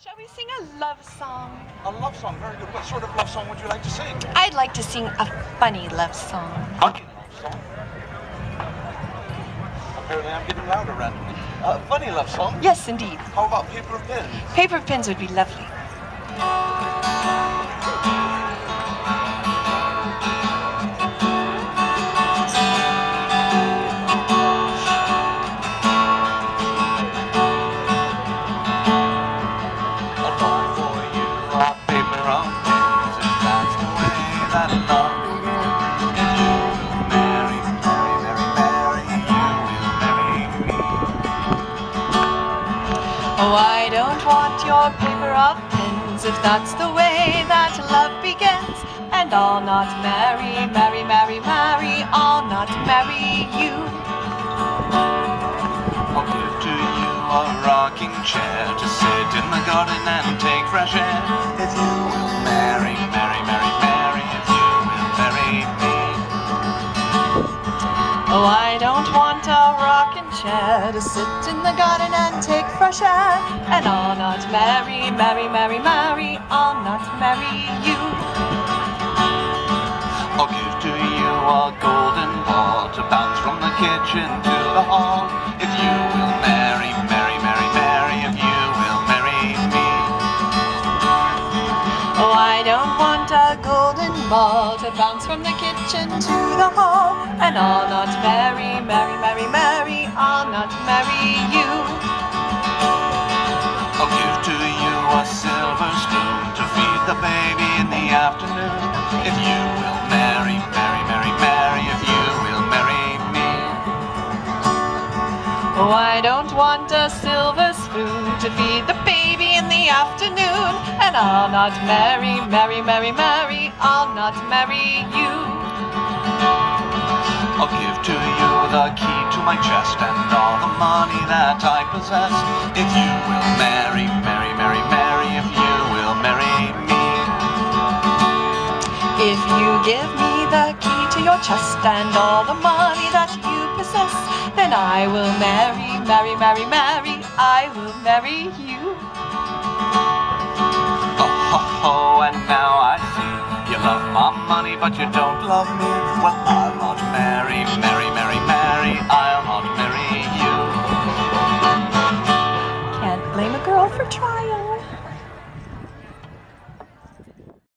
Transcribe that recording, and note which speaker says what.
Speaker 1: Shall we sing a love song?
Speaker 2: A love song, very good. What sort of love song would you like to sing?
Speaker 1: I'd like to sing a funny love song.
Speaker 2: Funny love song? Apparently I'm getting louder randomly. A funny love song?
Speaker 1: Yes, indeed.
Speaker 2: How about paper and pen?
Speaker 1: Paper pins would be lovely. Oh, I don't want your paper of pins if that's the way that love begins. And I'll not marry, marry, marry, marry, I'll not marry you.
Speaker 3: I'll give to you a rocking chair to sit in the garden and take fresh air. If you will marry, marry, marry, marry, if you will marry me.
Speaker 1: Oh, I don't want a rocking chair to sit in the garden and take fresh air. And I'll not marry, marry, marry, marry, I'll not marry you.
Speaker 3: I'll give to you a golden ball to bounce from the kitchen to the hall. If you will marry, marry, marry, marry, if you will marry me.
Speaker 1: Oh, I don't want a golden ball to bounce from the kitchen to the hall. And I'll not marry, marry, marry, marry, I'll not marry you.
Speaker 3: I'll give to you a silver spoon to feed the baby in the afternoon. If you will marry, marry, marry, marry, if you will marry me.
Speaker 1: Oh, I don't want a silver spoon to feed the baby in the afternoon. And I'll not marry, marry, marry, marry, I'll not marry you.
Speaker 3: I'll give to you the key to my chest and all the money that I possess. If you will marry, marry, marry, marry, if you will marry me.
Speaker 1: If you give me the key to your chest and all the money that you possess, then I will marry, marry, marry, marry, I will marry you.
Speaker 3: Oh, ho, ho, and now I see you love my money, but you don't love me. Well, I'll not marry.